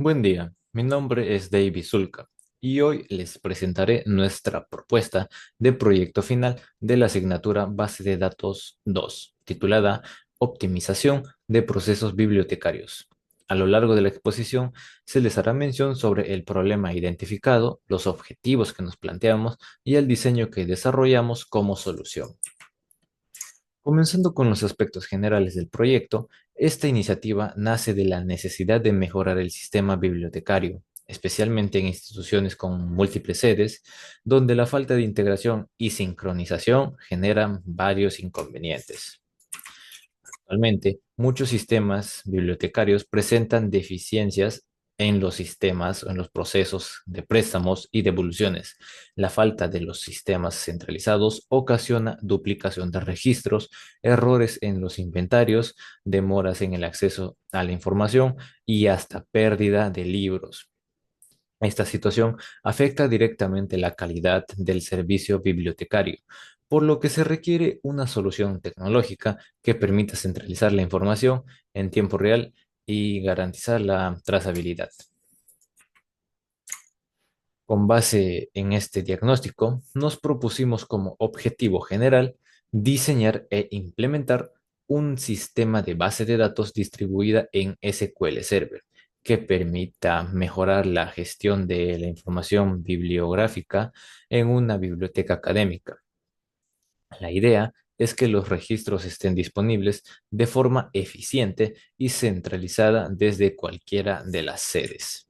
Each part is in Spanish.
Buen día, mi nombre es David Zulka y hoy les presentaré nuestra propuesta de proyecto final de la asignatura Base de Datos 2, titulada Optimización de Procesos Bibliotecarios. A lo largo de la exposición se les hará mención sobre el problema identificado, los objetivos que nos planteamos y el diseño que desarrollamos como solución. Comenzando con los aspectos generales del proyecto, esta iniciativa nace de la necesidad de mejorar el sistema bibliotecario, especialmente en instituciones con múltiples sedes, donde la falta de integración y sincronización generan varios inconvenientes. Actualmente, muchos sistemas bibliotecarios presentan deficiencias en los sistemas o en los procesos de préstamos y devoluciones. La falta de los sistemas centralizados ocasiona duplicación de registros, errores en los inventarios, demoras en el acceso a la información y hasta pérdida de libros. Esta situación afecta directamente la calidad del servicio bibliotecario, por lo que se requiere una solución tecnológica que permita centralizar la información en tiempo real y garantizar la trazabilidad. Con base en este diagnóstico, nos propusimos como objetivo general diseñar e implementar un sistema de base de datos distribuida en SQL Server que permita mejorar la gestión de la información bibliográfica en una biblioteca académica. La idea es que los registros estén disponibles de forma eficiente y centralizada desde cualquiera de las sedes.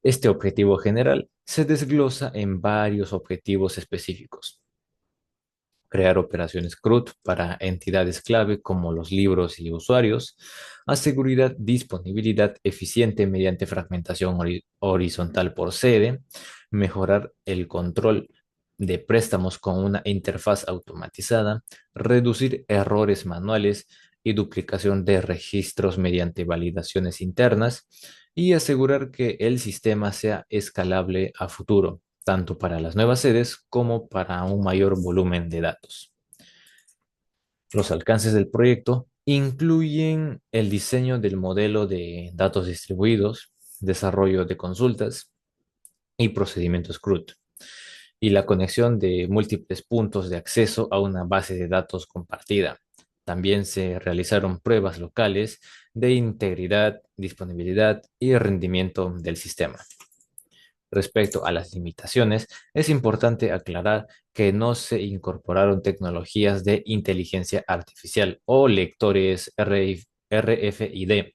Este objetivo general se desglosa en varios objetivos específicos. Crear operaciones CRUD para entidades clave como los libros y usuarios, asegurar disponibilidad eficiente mediante fragmentación horizontal por sede, mejorar el control de préstamos con una interfaz automatizada, reducir errores manuales y duplicación de registros mediante validaciones internas y asegurar que el sistema sea escalable a futuro, tanto para las nuevas sedes como para un mayor volumen de datos. Los alcances del proyecto incluyen el diseño del modelo de datos distribuidos, desarrollo de consultas y procedimientos CRUD, y la conexión de múltiples puntos de acceso a una base de datos compartida. También se realizaron pruebas locales de integridad, disponibilidad y rendimiento del sistema. Respecto a las limitaciones, es importante aclarar que no se incorporaron tecnologías de inteligencia artificial o lectores RFID.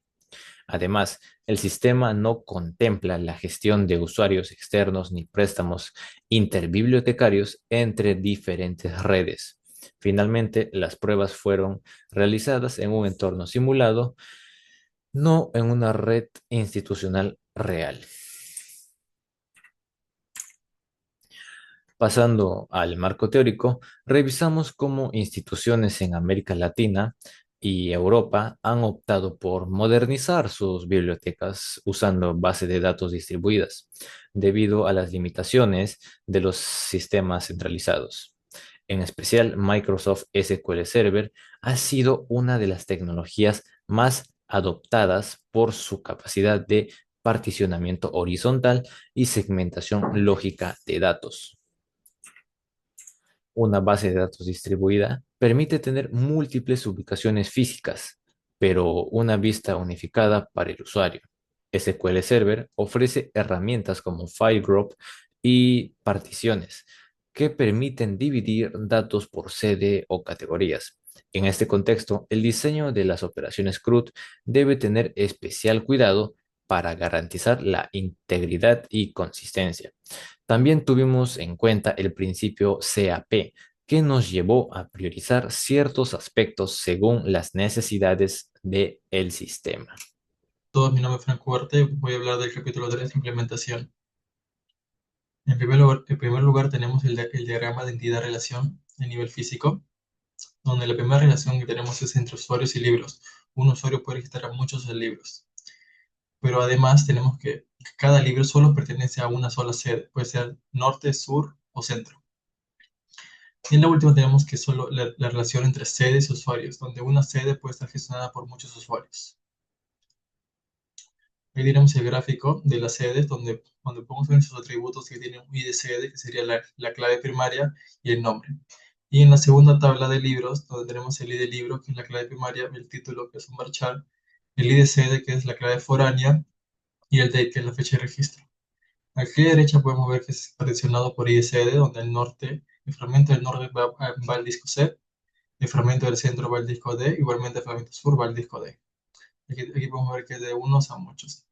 Además, el sistema no contempla la gestión de usuarios externos ni préstamos interbibliotecarios entre diferentes redes. Finalmente, las pruebas fueron realizadas en un entorno simulado, no en una red institucional real. Pasando al marco teórico, revisamos cómo instituciones en América Latina y Europa han optado por modernizar sus bibliotecas usando bases de datos distribuidas, debido a las limitaciones de los sistemas centralizados. En especial, Microsoft SQL Server ha sido una de las tecnologías más adoptadas por su capacidad de particionamiento horizontal y segmentación lógica de datos. Una base de datos distribuida permite tener múltiples ubicaciones físicas, pero una vista unificada para el usuario. SQL Server ofrece herramientas como FileGroup y particiones que permiten dividir datos por sede o categorías. En este contexto, el diseño de las operaciones CRUD debe tener especial cuidado para garantizar la integridad y consistencia. También tuvimos en cuenta el principio CAP, que nos llevó a priorizar ciertos aspectos según las necesidades del sistema. Todos, mi nombre es Franco Ugarte, voy a hablar del capítulo 3, implementación. En primer lugar tenemos el diagrama de entidad-relación a nivel físico, donde la primera relación que tenemos es entre usuarios y libros. Un usuario puede registrar muchos libros, pero además tenemos que cada libro solo pertenece a una sola sede, puede ser norte, sur o centro. Y en la última tenemos que solo la relación entre sedes y usuarios, donde una sede puede estar gestionada por muchos usuarios. Ahí tenemos el gráfico de las sedes, donde podemos ver sus atributos que tienen un ID sede, que sería la clave primaria, y el nombre. Y en la segunda tabla de libros, donde tenemos el ID libro, que es la clave primaria, el título, que es un varchar, el ID sede, que es la clave foránea, y el date, que es la fecha de registro. Aquí a la derecha podemos ver que es particionado por ID sede, donde el fragmento del norte va al disco C, el fragmento del centro va al disco D, igualmente el fragmento sur va al disco D. Aquí podemos ver que es de unos a muchos.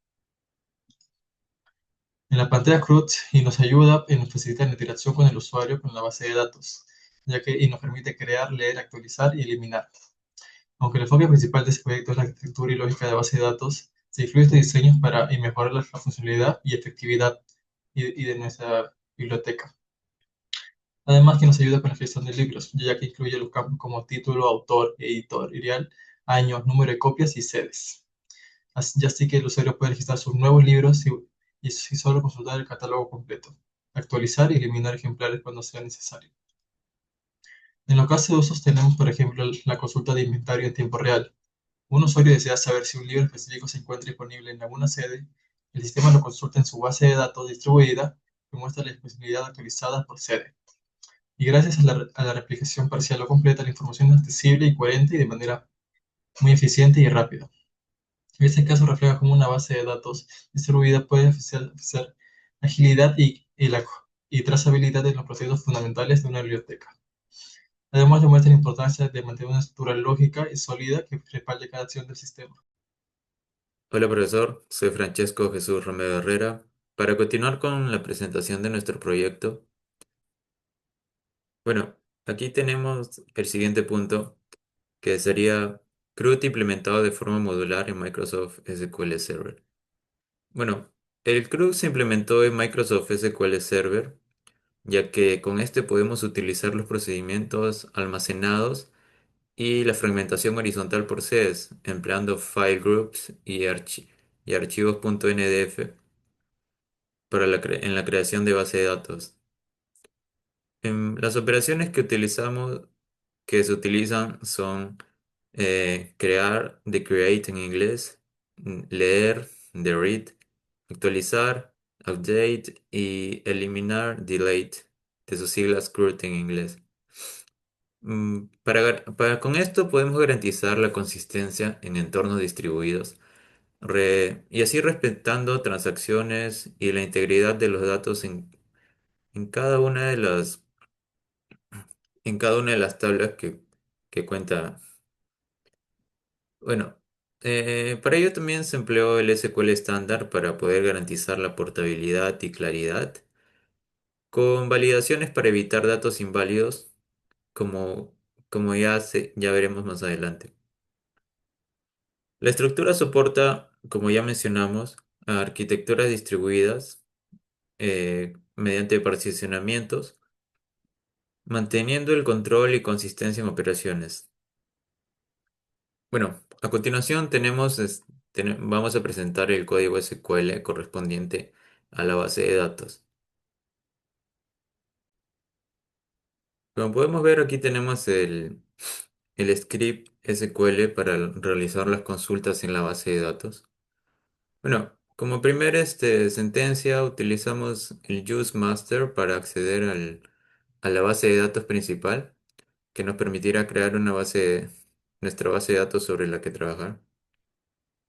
En la pantalla CRUD y nos ayuda y nos facilita la interacción con el usuario con la base de datos, ya que y nos permite crear, leer, actualizar y eliminar. Aunque el enfoque principal de este proyecto es la arquitectura y lógica de base de datos, se incluye este diseño para mejorar la funcionalidad y efectividad y de nuestra biblioteca. Además que nos ayuda con la gestión de libros, ya que incluye los campos como título, autor, editorial, año, número de copias y sedes. Así que el usuario puede registrar sus nuevos libros y solo consultar el catálogo completo, actualizar y eliminar ejemplares cuando sea necesario. En los casos de usos tenemos, por ejemplo, la consulta de inventario en tiempo real. Un usuario desea saber si un libro específico se encuentra disponible en alguna sede, el sistema lo consulta en su base de datos distribuida que muestra la disponibilidad actualizada por sede. Y gracias a la replicación parcial o completa, la información es accesible y coherente y de manera muy eficiente y rápida. Este caso refleja cómo una base de datos distribuida puede ofrecer agilidad y trazabilidad en los procesos fundamentales de una biblioteca. Además, demuestra la importancia de mantener una estructura lógica y sólida que respalde cada acción del sistema. Hola profesor, soy Francesco Jesús Romero Herrera. Para continuar con la presentación de nuestro proyecto, bueno, aquí tenemos el siguiente punto, que sería CRUD implementado de forma modular en Microsoft SQL Server. Bueno, el CRUD se implementó en Microsoft SQL Server, ya que con este podemos utilizar los procedimientos almacenados y la fragmentación horizontal por sedes, empleando file groups y archivos .ndf en la creación de base de datos. Las operaciones que se utilizan son crear, de create en inglés, leer, de read, actualizar, update y eliminar, delete, de sus siglas CRUD en inglés. Con esto podemos garantizar la consistencia en entornos distribuidos y así respetando transacciones y la integridad de los datos en cada una de las tablas que cuenta. Bueno, para ello también se empleó el SQL estándar para poder garantizar la portabilidad y claridad, con validaciones para evitar datos inválidos, como, como ya veremos más adelante. La estructura soporta, como ya mencionamos, a arquitecturas distribuidas mediante particionamientos, manteniendo el control y consistencia en operaciones. Bueno, a continuación vamos a presentar el código SQL correspondiente a la base de datos. Como podemos ver, aquí tenemos el script SQL para realizar las consultas en la base de datos. Bueno, como primera sentencia utilizamos el useMaster para acceder a la base de datos principal, que nos permitirá crear nuestra base de datos sobre la que trabajar.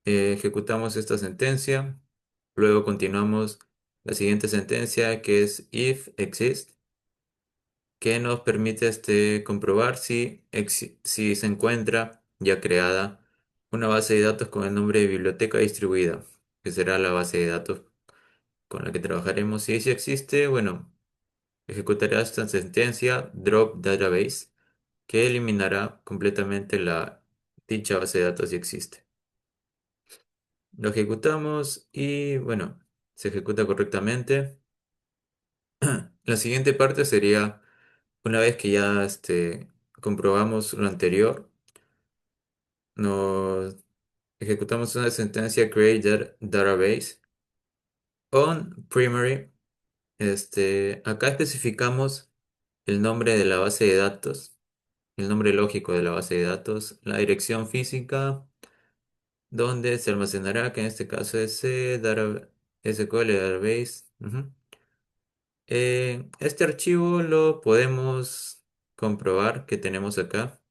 Ejecutamos esta sentencia, luego continuamos la siguiente sentencia, que es if exist, que nos permite comprobar si se encuentra ya creada una base de datos con el nombre de biblioteca distribuida, que será la base de datos con la que trabajaremos. Si existe, bueno, ejecutará esta sentencia drop database, que eliminará completamente dicha base de datos si existe. Lo ejecutamos y bueno, se ejecuta correctamente. La siguiente parte sería, una vez que ya comprobamos lo anterior, nos ejecutamos una sentencia create database on primary. Acá especificamos el nombre de la base de datos, el nombre lógico de la base de datos, la dirección física donde se almacenará, que en este caso es SQL Database. Ujú. Este archivo lo podemos comprobar que tenemos acá.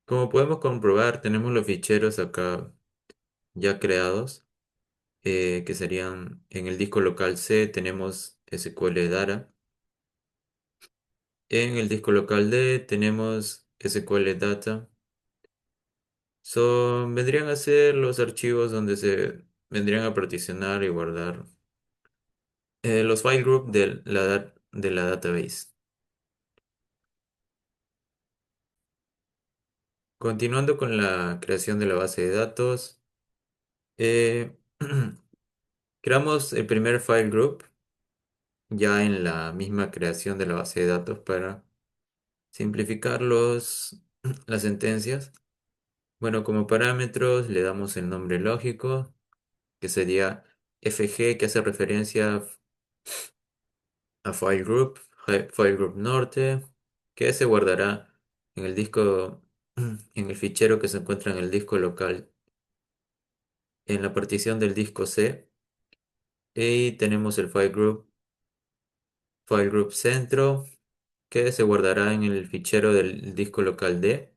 Como podemos comprobar, tenemos los ficheros acá ya creados, que serían en el disco local C, tenemos SQL Data. En el disco local D tenemos SQL Data. Vendrían a ser los archivos donde se vendrían a particionar y guardar los file group de la database. Continuando con la creación de la base de datos, eh, creamos el primer file group ya en la misma creación de la base de datos para simplificar las sentencias. Bueno, como parámetros le damos el nombre lógico, que sería FG, que hace referencia a file group, file group norte, que se guardará en el disco, en el fichero que se encuentra en el disco local, en la partición del disco C. Y tenemos el file group centro, que se guardará en el fichero del disco local D.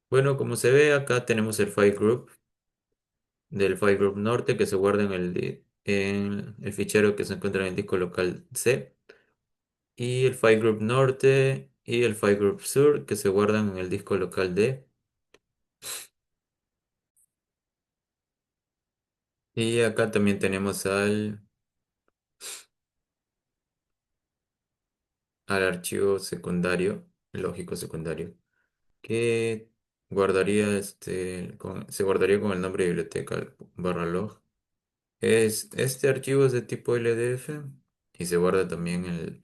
Bueno, como se ve acá tenemos el file group del file group norte que se guarda en el fichero que se encuentra en el disco local C. Y el file group norte y el file group sur que se guardan en el disco local D. Y acá también tenemos al archivo secundario, lógico secundario, que se guardaría con el nombre de biblioteca barra log. Este archivo es de tipo LDF y se guarda también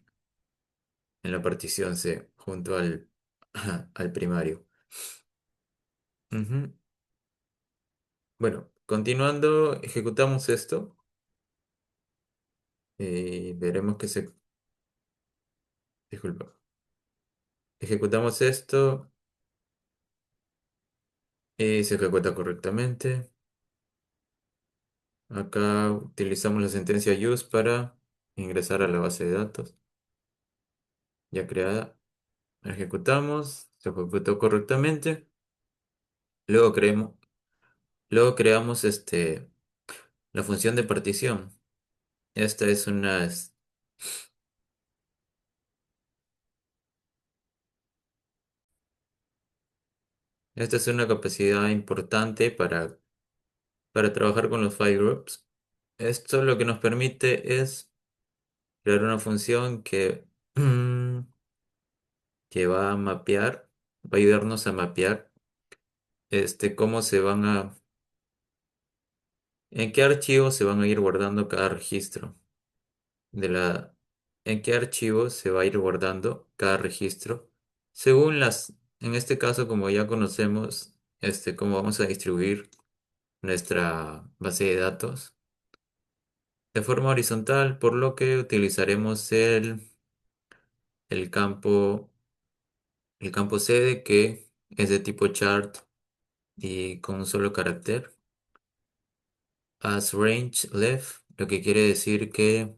en la partición C junto al primario. Ujú. Bueno, continuando, ejecutamos esto y veremos disculpa, ejecutamos esto y se ejecuta correctamente. Acá utilizamos la sentencia use para ingresar a la base de datos ya creada. La ejecutamos, se ejecutó correctamente. Luego luego creamos la función de partición. Esta es una, es- Esta es una capacidad importante para trabajar con los file groups. Esto lo que nos permite es crear una función que va a mapear, va a ayudarnos a mapear cómo en qué archivo se van a ir guardando cada registro de la, en qué archivo se va a ir guardando cada registro según en este caso, como ya conocemos, cómo vamos a distribuir nuestra base de datos de forma horizontal, por lo que utilizaremos el el campo sede que es de tipo chart y con un solo carácter, as range left, lo que quiere decir que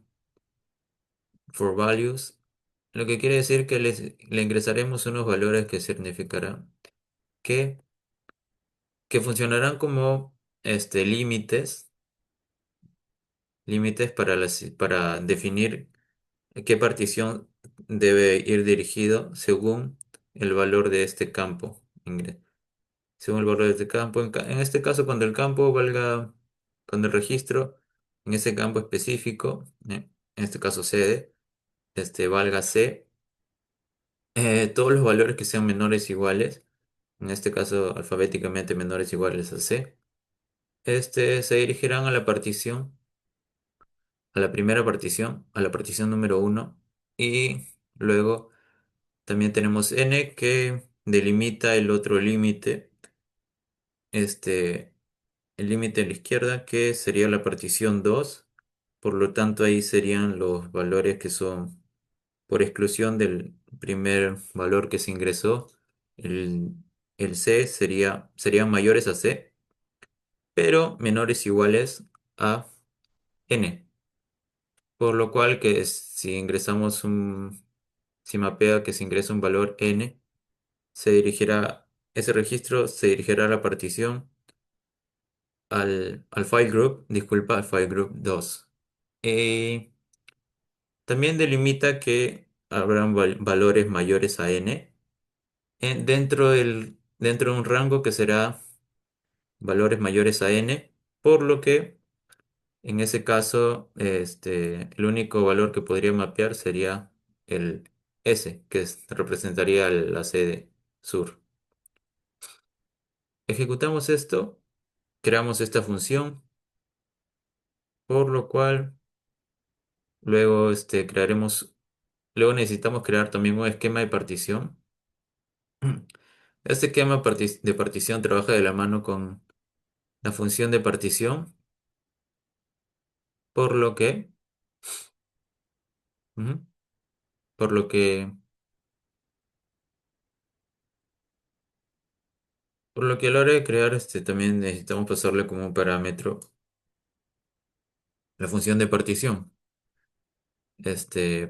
for values, lo que quiere decir que le ingresaremos unos valores que significarán que, que funcionarán como límites para definir qué partición debe ir dirigido según el valor de este campo. Según el valor de este campo, en este caso, cuando el registro en ese campo específico, en este caso sede, valga C, todos los valores que sean menores o iguales, en este caso alfabéticamente menores o iguales a C, se dirigirán a la partición, a la primera partición, a la partición número uno, y luego También tenemos n que delimita el otro límite, este, el límite a la izquierda que sería la partición 2. Por lo tanto ahí serían los valores que son por exclusión del primer valor que se ingresó. El, el C serían mayores a C, pero menores o iguales a N. Por lo cual que si mapea que se ingresa un valor N, ese registro se dirigirá a la partición, al file group, disculpa, al file group 2. Y también delimita que habrán valores mayores a N dentro de un rango que será valores mayores a N, por lo que en ese caso, el único valor que podría mapear sería el S, representaría la sede sur. Ejecutamos esto, creamos esta función, por lo cual luego, luego necesitamos crear también un esquema de partición. Este esquema de partición trabaja de la mano con la función de partición, por lo que, ujú, por lo que Por lo que a la hora de crear, también necesitamos pasarle como un parámetro la función de partición,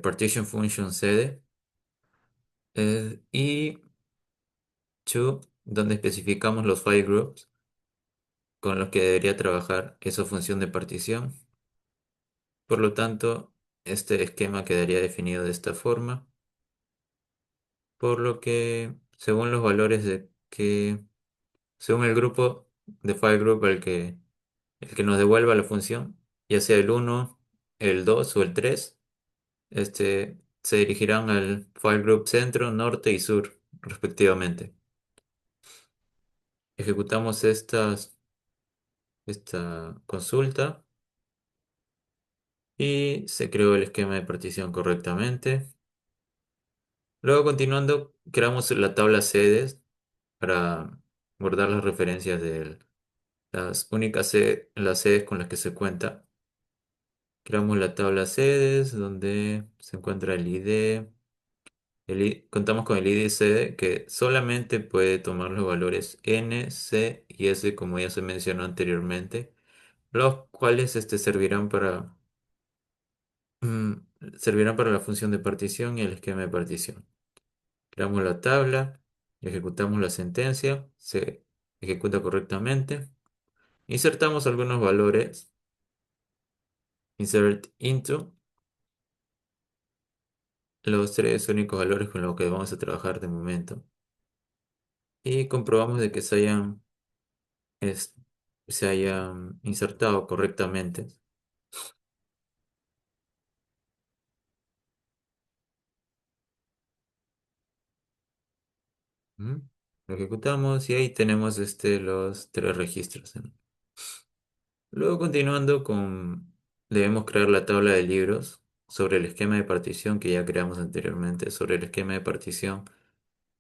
partition function sede, y to, donde especificamos los file groups con los que debería trabajar esa función de partición. Por lo tanto, este esquema quedaría definido de esta forma, por lo que según los valores según el grupo de file group el que nos devuelva la función, ya sea el uno, el 2 o el 3, se dirigirán al file group centro, norte y sur, respectivamente. Ejecutamos esta consulta y se creó el esquema de partición correctamente. Luego, continuando, creamos la tabla sedes para guardar las referencias de las sedes con las que se cuenta. Creamos la tabla sedes donde se encuentra el ID. Contamos con el ID CD que solamente puede tomar los valores N, C y S como ya se mencionó anteriormente, los cuales mm, servirán para la función de partición y el esquema de partición. Creamos la tabla, ejecutamos la sentencia, se ejecuta correctamente, insertamos algunos valores, insert into, los tres únicos valores con los que vamos a trabajar de momento, y comprobamos de que es- se hayan insertado correctamente. Ujú. Lo ejecutamos y ahí tenemos los tres registros. Luego debemos crear la tabla de libros sobre el esquema de partición que ya creamos anteriormente, sobre el esquema de partición,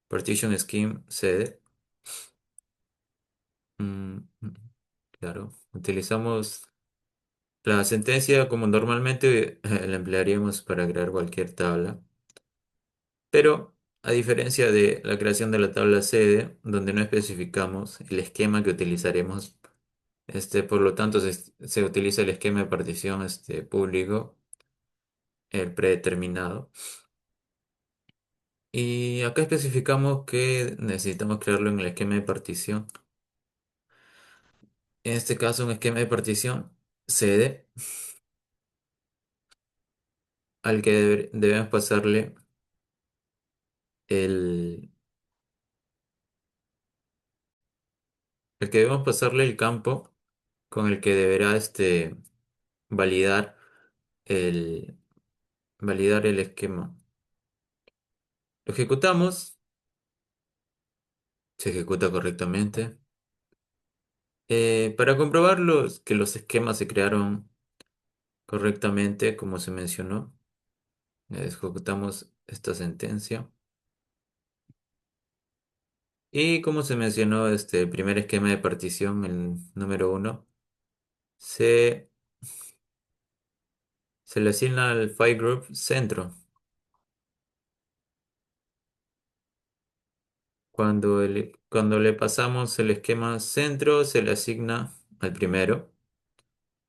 partition scheme CD. Mm, mm, claro, utilizamos la sentencia como normalmente la emplearíamos para crear cualquier tabla. Pero, a diferencia de la creación de la tabla sede, donde no especificamos el esquema que utilizaremos, por lo tanto se utiliza el esquema de partición público, el predeterminado. Y acá especificamos que necesitamos crearlo en el esquema de partición. En este caso, un esquema de partición sede, al que debemos pasarle el, el que debemos pasarle el campo con el que deberá validar el, validar el esquema. Lo ejecutamos, se ejecuta correctamente. Para comprobar que los esquemas se crearon correctamente, como se mencionó, ejecutamos esta sentencia. Y como se mencionó, el primer esquema de partición, el número uno, se, se le asigna al file group centro. Cuando le pasamos el esquema centro, se le asigna al primero,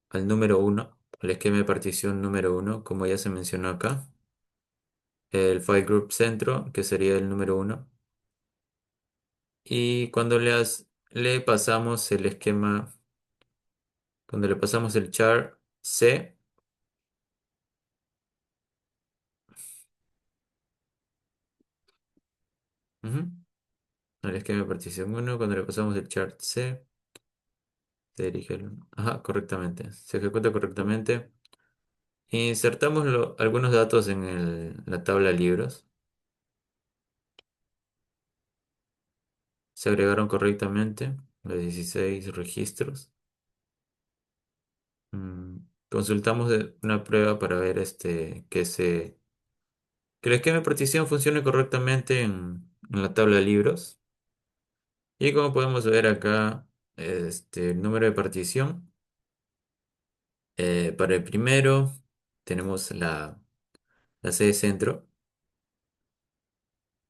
al número uno, al esquema de partición número uno, como ya se mencionó acá, el file group centro, que sería el número uno. Y le pasamos el esquema, cuando le pasamos el char C, ujú, al esquema de partición uno, cuando le pasamos el char C, se dirige ajá, correctamente, se ejecuta correctamente. Insertamos algunos datos en la tabla libros. Se agregaron correctamente los 16 registros. Mm, Consultamos una prueba para ver que el esquema de partición funcione correctamente en la tabla de libros. Y como podemos ver acá, el número de partición. Para el primero tenemos la sede centro.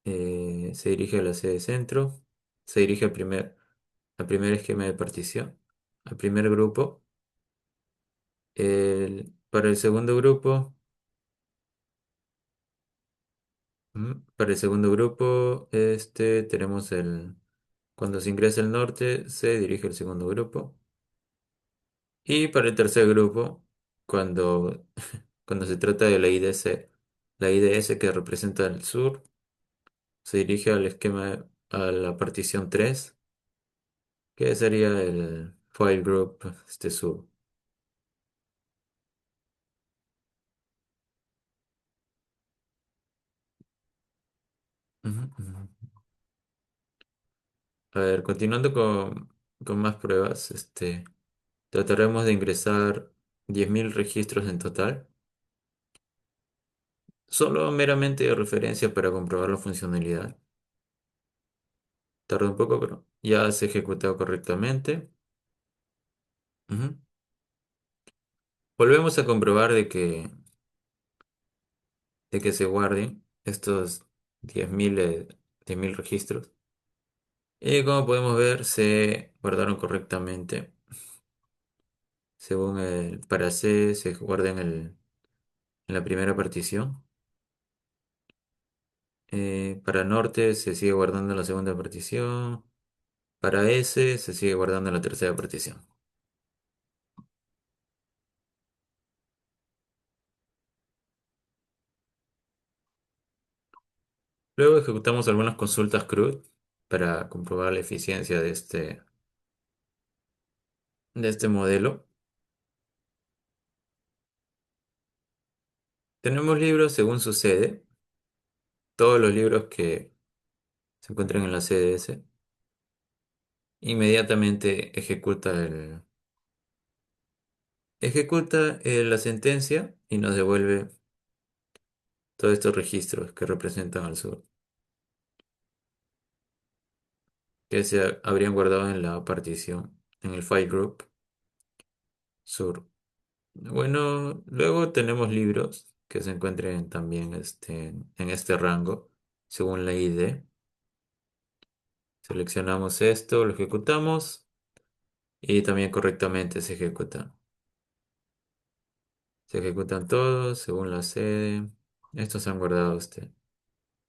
Se dirige a la sede centro. Se dirige al primer esquema de partición, al primer grupo. Para el segundo grupo, para el segundo grupo, tenemos cuando se ingresa el norte, se dirige al segundo grupo. Y para el tercer grupo, cuando, cuando se trata de la IDS que representa el sur, se dirige al esquema, a la partición 3, que sería el file group sur. Ujú, ujú. A ver, continuando con más pruebas, trataremos de ingresar 10.000 registros en total, solo meramente de referencia para comprobar la funcionalidad. Tarda un poco, pero ya se ha ejecutado correctamente. Ujú. Volvemos a comprobar de que se guarden estos 10.000 10.000 registros. Y como podemos ver, se guardaron correctamente. Según para C, se guarda en la primera partición. Para norte se sigue guardando en la segunda partición. Para S se sigue guardando en la tercera partición. Luego ejecutamos algunas consultas CRUD para comprobar la eficiencia de este modelo. Tenemos libros según su sede. Todos los libros que se encuentran en la CDS. Inmediatamente ejecuta la sentencia y nos devuelve todos estos registros que representan al sur, que se habrían guardado en la partición, en el file group sur. Bueno, luego tenemos libros que se encuentren también en este rango, según la ID. Seleccionamos esto, lo ejecutamos y también correctamente se ejecuta. Se ejecutan todos según la sede. Estos se han guardado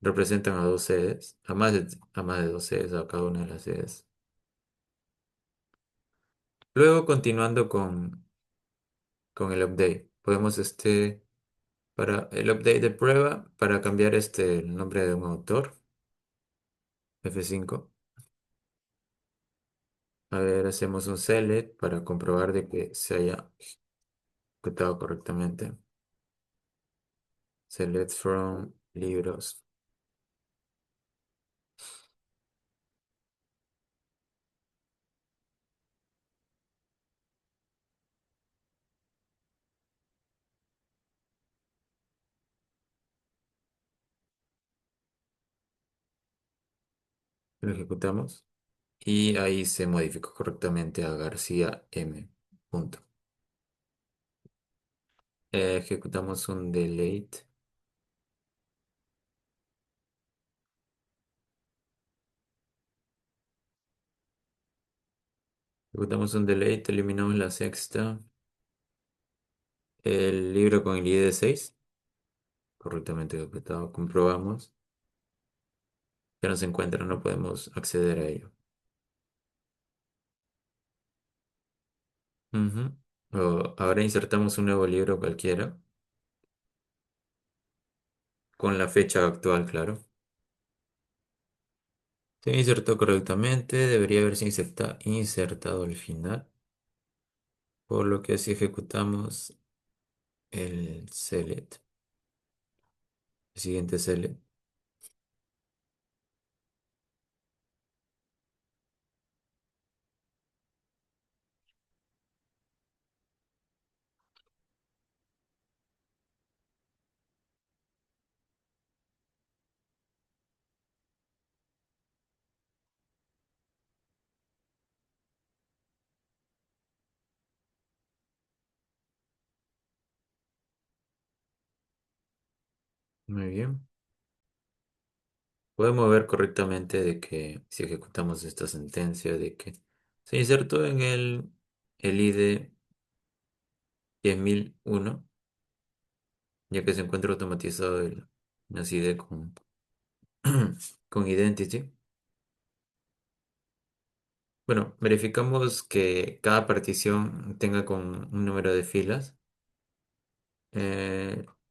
representan a dos sedes, a más de dos sedes, a cada una de las sedes. Luego, continuando con el update, podemos para el update de prueba, para cambiar el nombre de un autor, F5. A ver, hacemos un select para comprobar de que se haya ejecutado correctamente. Select from libros. Lo ejecutamos y ahí se modificó correctamente a García M. Punto. Ejecutamos un delete. Ejecutamos un delete, eliminamos la sexta. El libro con el ID 6, correctamente ejecutado. Comprobamos que no se encuentra, no podemos acceder a ello. Ujú. Ahora insertamos un nuevo libro cualquiera, con la fecha actual, claro. Se insertó correctamente, debería haberse insertado al final, por lo que así ejecutamos el select, el siguiente select. Muy bien. Podemos ver correctamente de que si ejecutamos esta sentencia de que se insertó en el ID 10.001, ya que se encuentra automatizado el NASID con Identity. Bueno, verificamos que cada partición tenga con un número de filas.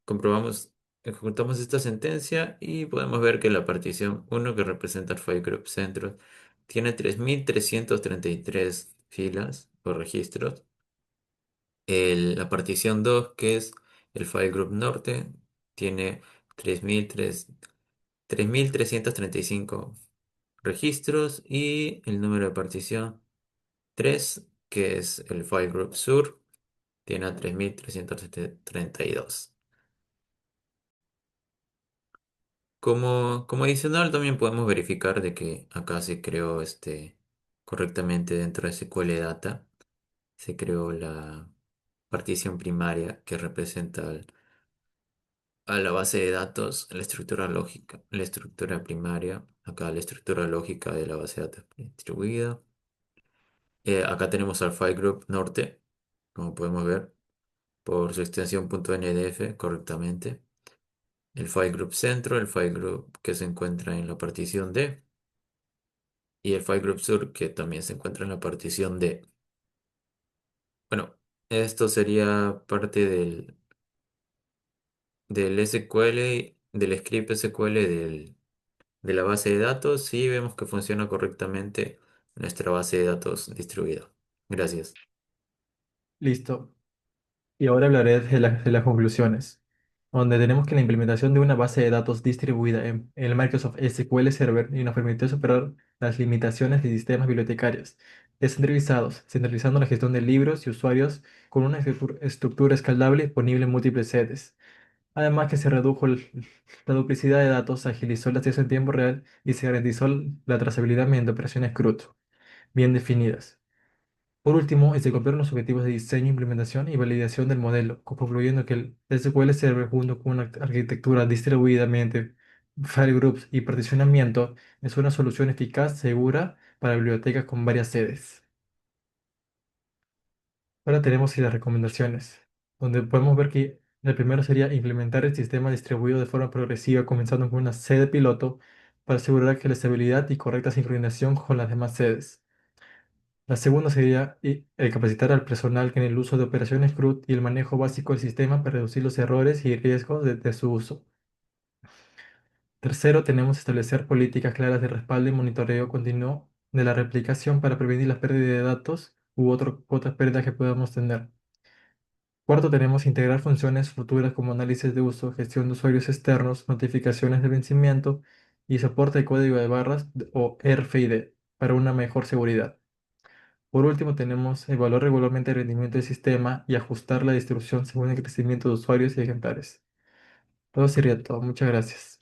Comprobamos, ejecutamos esta sentencia y podemos ver que la partición uno, que representa el file group centro, tiene 3.333 filas o registros. La partición 2, que es el file group norte, tiene 3.335 registros, y el número de partición 3, que es el file group sur, tiene a 3.332. Como adicional, también podemos verificar de que acá se creó correctamente dentro de SQL Data. Se creó la partición primaria que representa a la base de datos, la estructura lógica, la estructura primaria, acá la estructura lógica de la base de datos distribuida. Acá tenemos al file group norte, como podemos ver, por su extensión .ndf correctamente. El file group centro, el file group que se encuentra en la partición D, y el file group sur, que también se encuentra en la partición D. Bueno, esto sería parte del SQL, del script SQL de la base de datos, y vemos que funciona correctamente nuestra base de datos distribuida. Gracias. Listo. Y ahora hablaré de las conclusiones, donde tenemos que la implementación de una base de datos distribuida en el Microsoft SQL Server y nos permitió superar las limitaciones de sistemas bibliotecarios descentralizados, centralizando la gestión de libros y usuarios con una estructura escalable disponible en múltiples sedes. Además que se redujo la duplicidad de datos, se agilizó el acceso en tiempo real y se garantizó la trazabilidad mediante operaciones CRUD bien definidas. Por último, se cumplieron los objetivos de diseño, implementación y validación del modelo, concluyendo que el SQL Server, junto con una arquitectura distribuida mediante file groups y particionamiento, es una solución eficaz, segura para bibliotecas con varias sedes. Ahora tenemos las recomendaciones, donde podemos ver que el primero sería implementar el sistema distribuido de forma progresiva, comenzando con una sede piloto para asegurar que la estabilidad y correcta sincronización con las demás sedes. La segunda sería capacitar al personal en el uso de operaciones CRUD y el manejo básico del sistema para reducir los errores y riesgos de su uso. Tercero, tenemos establecer políticas claras de respaldo y monitoreo continuo de la replicación para prevenir las pérdidas de datos u otras pérdidas que podamos tener. Cuarto, tenemos integrar funciones futuras como análisis de uso, gestión de usuarios externos, notificaciones de vencimiento y soporte de código de barras o RFID para una mejor seguridad. Por último, tenemos evaluar regularmente el rendimiento del sistema y ajustar la distribución según el crecimiento de usuarios y ejemplares. Todo sería todo. Muchas gracias.